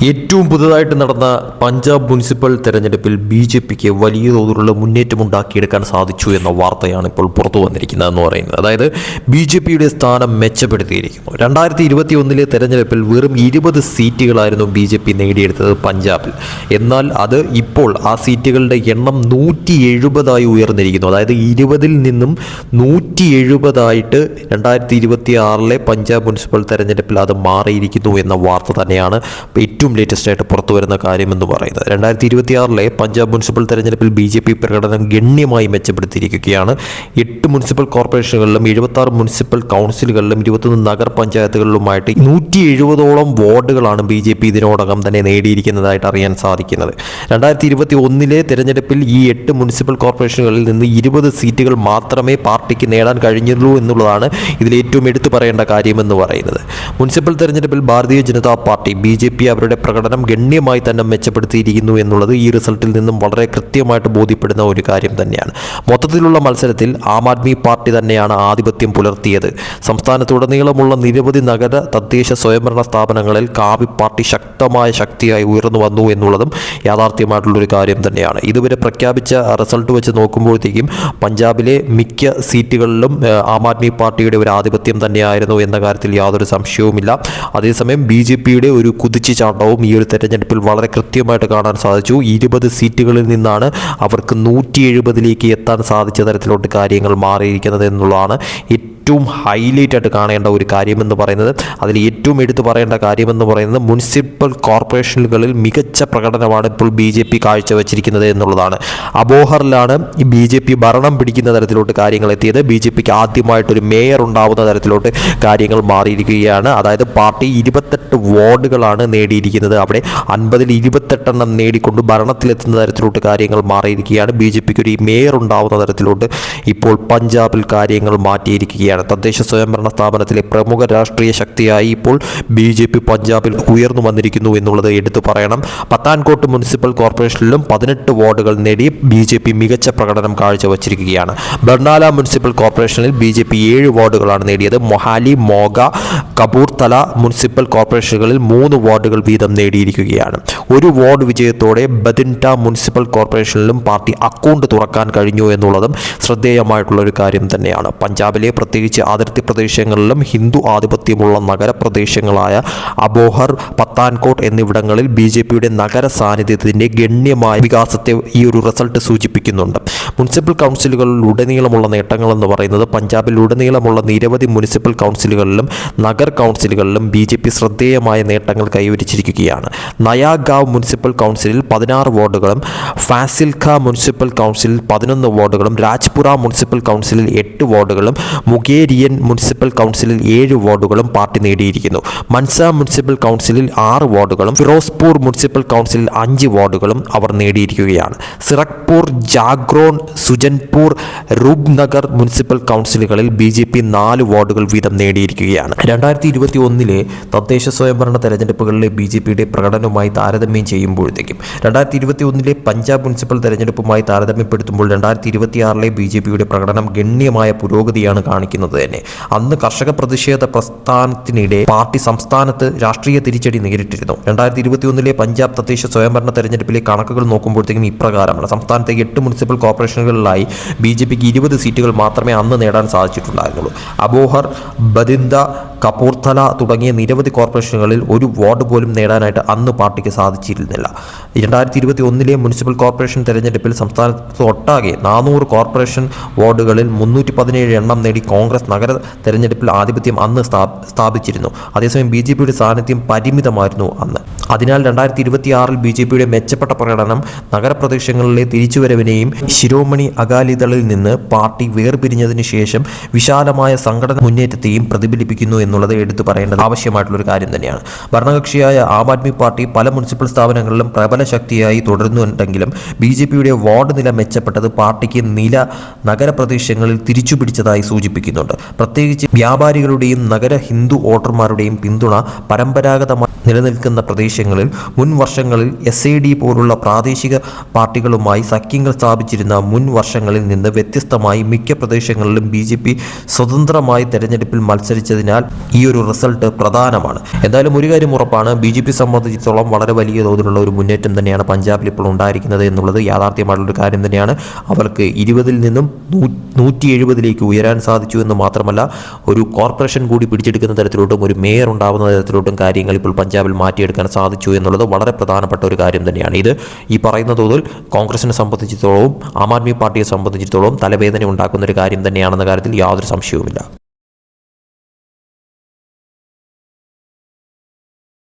ഏറ്റവും പുതുതായിട്ട് നടന്ന പഞ്ചാബ് മുനിസിപ്പൽ തെരഞ്ഞെടുപ്പിൽ BJPക്ക് വലിയ തോതിലുള്ള മുന്നേറ്റമുണ്ടാക്കിയെടുക്കാൻ സാധിച്ചു എന്ന വാർത്തയാണ് ഇപ്പോൾ പുറത്തു വന്നിരിക്കുന്നതെന്ന് പറയുന്നത്. അതായത് BJPയുടെ സ്ഥാനം മെച്ചപ്പെടുത്തിയിരിക്കുന്നു. 2021 തെരഞ്ഞെടുപ്പിൽ വെറും 20 സീറ്റുകളായിരുന്നു BJP നേടിയെടുത്തത് പഞ്ചാബിൽ. എന്നാൽ അത് ഇപ്പോൾ ആ സീറ്റുകളുടെ എണ്ണം 170 ഉയർന്നിരിക്കുന്നു. അതായത് 20-ൽ നിന്നും 170 2026 പഞ്ചാബ് മുനിസിപ്പൽ തെരഞ്ഞെടുപ്പിൽ അത് മാറിയിരിക്കുന്നു എന്ന വാർത്ത തന്നെയാണ് ഏറ്റവും ലേറ്റസ്റ്റ് ആയിട്ട് പുറത്തു വരുന്ന കാര്യമെന്ന് പറയുന്നത്. 2026 പഞ്ചാബ് മുനിസിപ്പൽ തെരഞ്ഞെടുപ്പിൽ BJP പ്രകടനം ഗണ്യമായി മെച്ചപ്പെടുത്തിയിരിക്കുകയാണ്. 8 മുനിസിപ്പൽ കോർപ്പറേഷനുകളിലും 76 മുനിസിപ്പൽ കൗൺസിലുകളിലും 21 നഗരപഞ്ചായത്തുകളിലുമായിട്ട് 170ഓളം വാർഡുകളാണ് BJP ഇതിനോടകം തന്നെ നേടിയിരിക്കുന്നതായിട്ട് അറിയാൻ സാധിക്കുന്നത്. 2021 തെരഞ്ഞെടുപ്പിൽ ഈ 8 മുനിസിപ്പൽ കോർപ്പറേഷനുകളിൽ നിന്ന് 20 സീറ്റുകൾ മാത്രമേ പാർട്ടിക്ക് നേടാൻ കഴിഞ്ഞുള്ളൂ എന്നുള്ളതാണ് ഇതിൽ ഏറ്റവും എടുത്തു പറയേണ്ട കാര്യമെന്ന് പറയുന്നത്. മുനിസിപ്പൽ തെരഞ്ഞെടുപ്പിൽ ഭാരതീയ ജനതാ പാർട്ടി BJP അവരുടെ പ്രകടനം ഗണ്യമായി തന്നെ മെച്ചപ്പെടുത്തിയിരിക്കുന്നു എന്നുള്ളത് ഈ റിസൾട്ടിൽ നിന്നും വളരെ കൃത്യമായിട്ട് ബോധ്യപ്പെടുന്ന ഒരു കാര്യം തന്നെയാണ്. മൊത്തത്തിലുള്ള മത്സരത്തിൽ ആം ആദ്മി പാർട്ടി തന്നെയാണ് ആധിപത്യം പുലർത്തിയത്. സംസ്ഥാനത്തുടനീളമുള്ള നിരവധി നഗര തദ്ദേശ സ്വയംഭരണ സ്ഥാപനങ്ങളിൽ കാവി പാർട്ടി ശക്തമായ ശക്തിയായി ഉയർന്നു വന്നു എന്നുള്ളതും യാഥാർത്ഥ്യമായിട്ടുള്ളൊരു കാര്യം തന്നെയാണ്. ഇതുവരെ പ്രഖ്യാപിച്ച റിസൾട്ട് വെച്ച് നോക്കുമ്പോഴത്തേക്കും പഞ്ചാബിലെ മിക്ക സീറ്റുകളിലും ആം ആദ്മി പാർട്ടിയുടെ ഒരു ആധിപത്യം തന്നെയായിരുന്നു എന്ന കാര്യത്തിൽ യാതൊരു സംശയവുമില്ല. അതേസമയം BJPയുടെ ഒരു കുതിച്ചുചാട്ടവും ഈ ഒരു തെരഞ്ഞെടുപ്പിൽ വളരെ കൃത്യമായിട്ട് കാണാൻ സാധിച്ചു. 20 സീറ്റുകളിൽ നിന്നാണ് അവർക്ക് 170ലേക്ക് എത്താൻ സാധിച്ച തരത്തിലോട്ട് കാര്യങ്ങൾ മാറിയിരിക്കുന്നത് എന്നുള്ളതാണ് ഏറ്റവും ഹൈലൈറ്റ് ആയിട്ട് കാണേണ്ട ഒരു കാര്യമെന്ന് പറയുന്നത്. അതിൽ ഏറ്റവും എടുത്തു പറയേണ്ട കാര്യമെന്ന് പറയുന്നത് മുനിസിപ്പൽ കോർപ്പറേഷനുകളിൽ മികച്ച പ്രകടനമാണ് ഇപ്പോൾ BJP കാഴ്ചവെച്ചിരിക്കുന്നത് എന്നുള്ളതാണ്. അബോഹറിലാണ് BJP ഭരണം പിടിക്കുന്ന തരത്തിലോട്ട് കാര്യങ്ങൾ എത്തിയത്. BJPക്ക് ആദ്യമായിട്ടൊരു മേയർ ഉണ്ടാവുന്ന തരത്തിലോട്ട് കാര്യങ്ങൾ മാറിയിരിക്കുകയാണ്. അതായത് പാർട്ടി 28 വാർഡുകളാണ് നേടിയിരിക്കുന്നത്. അവിടെ 50-ൽ 28 നേടിക്കൊണ്ട് ഭരണത്തിലെത്തുന്ന തരത്തിലോട്ട് കാര്യങ്ങൾ മാറിയിരിക്കുകയാണ്. BJPക്ക് ഒരു മേയർ ഉണ്ടാവുന്ന തരത്തിലോട്ട് ഇപ്പോൾ പഞ്ചാബിൽ കാര്യങ്ങൾ മാറ്റിയിരിക്കുകയാണ്. തദ്ദേശ സ്വയംഭരണ സ്ഥാപനത്തിലെ പ്രമുഖ രാഷ്ട്രീയ ശക്തിയായി ഇപ്പോൾ BJP പഞ്ചാബിൽ ഉയർന്നു വന്നിരിക്കുന്നു എന്നുള്ളത് എടുത്തു പറയണം. പത്താൻകോട്ട് മുനിസിപ്പൽ കോർപ്പറേഷനിലും 18 വാർഡുകൾ നേടി BJP മികച്ച പ്രകടനം കാഴ്ചവച്ചിരിക്കുകയാണ്. ബർണാല മുനിസിപ്പൽ കോർപ്പറേഷനിൽ BJP 7 വാർഡുകളാണ് നേടിയത്. മൊഹാലി, മോഗ, കപൂർത്തല മുനിസിപ്പൽ കോർപ്പറേഷനുകളിൽ 3 വാർഡുകൾ വീതം നേടിയിരിക്കുകയാണ്. ഒരു വാർഡ് വിജയത്തോടെ ബതിൻഡ മുനിസിപ്പൽ കോർപ്പറേഷനിലും പാർട്ടി അക്കൗണ്ട് തുറക്കാൻ കഴിഞ്ഞു എന്നുള്ളതും ശ്രദ്ധേയമായിട്ടുള്ള ഒരു കാര്യം തന്നെയാണ്. പഞ്ചാബിലെ പ്രത്യേകിച്ച് അതിർത്തി പ്രദേശങ്ങളിലും ഹിന്ദു ആധിപത്യമുള്ള നഗരപ്രദേശങ്ങളായ അബോഹർ, പത്താൻകോട്ട് എന്നിവിടങ്ങളിൽ BJPയുടെ നഗര സാന്നിധ്യത്തിൻ്റെ ഗണ്യമായ വികാസത്തെ ഈ ഒരു റിസൾട്ട് സൂചിപ്പിക്കുന്നുണ്ട്. മുനിസിപ്പൽ കൗൺസിലുകളിൽ ഉടനീളമുള്ള നേട്ടങ്ങളെന്ന് പറയുന്നത് പഞ്ചാബിൽ ഉടനീളമുള്ള നിരവധി മുനിസിപ്പൽ കൗൺസിലുകളിലും നഗർ കൗൺസിലുകളിലും BJP ശ്രദ്ധേയമായ നേട്ടങ്ങൾ കൈവരിച്ചിരിക്കുകയാണ്. നയാഗാവ് മുനിസിപ്പൽ കൗൺസിലിൽ 16 വാർഡുകളും ഫാസിൽഖ മുനിസിപ്പൽ കൗൺസിലിൽ 11 വാർഡുകളും രാജ്പുര മുനിസിപ്പൽ കൗൺസിലിൽ 8 വാർഡുകളും മുഗേരിയൻ മുനിസിപ്പൽ കൗൺസിലിൽ 7 വാർഡുകളും പാർട്ടി നേടിയിരിക്കുന്നു. മൻസ മുനിസിപ്പൽ കൗൺസിലിൽ 6 വാർഡുകളും ഫിറോസ്പൂർ മുനിസിപ്പൽ കൗൺസിലിൽ 5 വാർഡുകളും അവർ നേടിയിരിക്കുകയാണ്. സിറക്പൂർ, ജാഗ്രോൺ, സുജൻപൂർ, രൂപ്നഗർ മുനിസിപ്പൽ കൗൺസിലുകളിൽ BJP 4 വാർഡുകൾ വീതം നേടിയിരിക്കുകയാണ്. 2021 തദ്ദേശ സ്വയംഭരണ തെരഞ്ഞെടുപ്പുകളിലെ BJPയുടെ പ്രകടനവുമായി താരതമ്യം ചെയ്യുമ്പോഴത്തേക്കും 2021 പഞ്ചാബ് മുനിസിപ്പൽ തെരഞ്ഞെടുപ്പുമായി താരതമ്യപ്പെടുത്തുമ്പോൾ 2026 BJPയുടെ പ്രകടനം ഗണ്യമായ പുരോഗതിയാണ് കാണിക്കുന്നത് തന്നെ. അന്ന് കർഷക പ്രതിഷേധ പ്രസ്ഥാനത്തിനിടെ പാർട്ടി സംസ്ഥാനത്ത് രാഷ്ട്രീയ തിരിച്ചടി നേരിട്ടിരുന്നു. 2021 പഞ്ചാബ് തദ്ദേശ സ്വയംഭരണ തെരഞ്ഞെടുപ്പിലെ കണക്കുകൾ നോക്കുമ്പോഴത്തേക്കും ഇപ്രകാരമാണ്. സംസ്ഥാനത്തെ 8 മുനിസിപ്പൽ കോർപ്പറേഷനുകളിലായി BJPക്ക് 20 സീറ്റുകൾ മാത്രമേ അന്ന് നേടാൻ സാധിച്ചിട്ടുണ്ടായിരുന്നുള്ളൂ. അബോഹർ, ബതിൻഡ, കപൂർത്തല തുടങ്ങിയ നിരവധി കോർപ്പറേഷനുകളിൽ ഒരു വാർഡ് പോലും നേടാനായിട്ട് അന്ന് പാർട്ടിക്ക് സാധിച്ചിരുന്നില്ല. 2021 മുനിസിപ്പൽ കോർപ്പറേഷൻ തെരഞ്ഞെടുപ്പിൽ സംസ്ഥാനത്ത് ഒട്ടാകെ 400 കോർപ്പറേഷൻ വാർഡുകളിൽ 317 നേടി കോൺഗ്രസ് നഗര തെരഞ്ഞെടുപ്പിൽ ആധിപത്യം അന്ന് സ്ഥാപിച്ചിരുന്നു. അതേസമയം BJPയുടെ സാന്നിധ്യം പരിമിതമായിരുന്നു അന്ന്. അതിനാൽ 2026 BJPയുടെ മെച്ചപ്പെട്ട പ്രകടനം നഗരപ്രദേശങ്ങളിലെ തിരിച്ചുവരവിനെയും ശിരോമണി അകാലിദളിൽ നിന്ന് പാർട്ടി വേർപിരിഞ്ഞതിന് ശേഷം വിശാലമായ സംഘടന മുന്നേറ്റത്തെയും പ്രതിഫലിപ്പിക്കുന്നു എന്നുള്ളത് എടുത്തു പറയേണ്ടത് ആവശ്യമായിട്ടുള്ളൊരു കാര്യം തന്നെയാണ്. ഭരണകക്ഷിയായ ആം ആദ്മി പാർട്ടി പല മുനിസിപ്പൽ സ്ഥാപനങ്ങളിലും പ്രബല ശക്തിയായി തുടരുന്നുണ്ടെങ്കിലും BJPയുടെ വാർഡ് നില മെച്ചപ്പെട്ടത് പാർട്ടിക്ക് നില നഗരപ്രദേശങ്ങളിൽ തിരിച്ചുപിടിച്ചതായി സൂചിപ്പിക്കുന്നുണ്ട്. പ്രത്യേകിച്ച് വ്യാപാരികളുടെയും നഗര ഹിന്ദു വോട്ടർമാരുടെയും പിന്തുണ പരമ്പരാഗതമായി നിലനിൽക്കുന്ന പ്രദേശങ്ങളിൽ മുൻ വർഷങ്ങളിൽ SID പോലുള്ള പ്രാദേശിക പാർട്ടികളുമായി സഖ്യങ്ങൾ സ്ഥാപിച്ചിരുന്ന മുൻ വർഷങ്ങളിൽ നിന്ന് വ്യത്യസ്തമായി മിക്ക പ്രദേശങ്ങളിലും BJP സ്വതന്ത്രമായി തെരഞ്ഞെടുപ്പിൽ മത്സരിച്ചതിനാൽ ഈ ഒരു റിസൾട്ട് പ്രധാനമാണ്. എന്തായാലും ഒരു കാര്യം ഉറപ്പാണ്, BJP സംബന്ധിച്ചിടത്തോളം വളരെ വലിയ തോതിലുള്ള ഒരു മുന്നേറ്റം തന്നെയാണ് പഞ്ചാബിൽ ഇപ്പോൾ ഉണ്ടായിരിക്കുന്നത് എന്നുള്ളത് യാഥാർത്ഥ്യമായിട്ടുള്ളൊരു കാര്യം തന്നെയാണ്. അവർക്ക് 20-ൽ നിന്നും 170-ലേക്ക് ഉയരാൻ സാധിച്ചു എന്ന് മാത്രമല്ല, ഒരു കോർപ്പറേഷൻ കൂടി പിടിച്ചെടുക്കുന്ന തരത്തിലോട്ടും ഒരു മേയർ ഉണ്ടാകുന്ന തരത്തിലോട്ടും കാര്യങ്ങൾ ഇപ്പോൾ പഞ്ചാബിൽ മാറ്റിയെടുക്കാൻ സാധിച്ചു എന്നുള്ളത് വളരെ പ്രധാനപ്പെട്ട ഒരു കാര്യം തന്നെയാണ്. ഇത് ഈ പറയുന്ന തോതിൽ കോൺഗ്രസിനെ സംബന്ധിച്ചിടത്തോളം ആം ആദ്മി പാർട്ടിയെ സംബന്ധിച്ചിടത്തോളം തലവേദന ഉണ്ടാക്കുന്ന ഒരു കാര്യം തന്നെയാണെന്ന കാര്യത്തിൽ യാതൊരു സംശയവുമില്ല.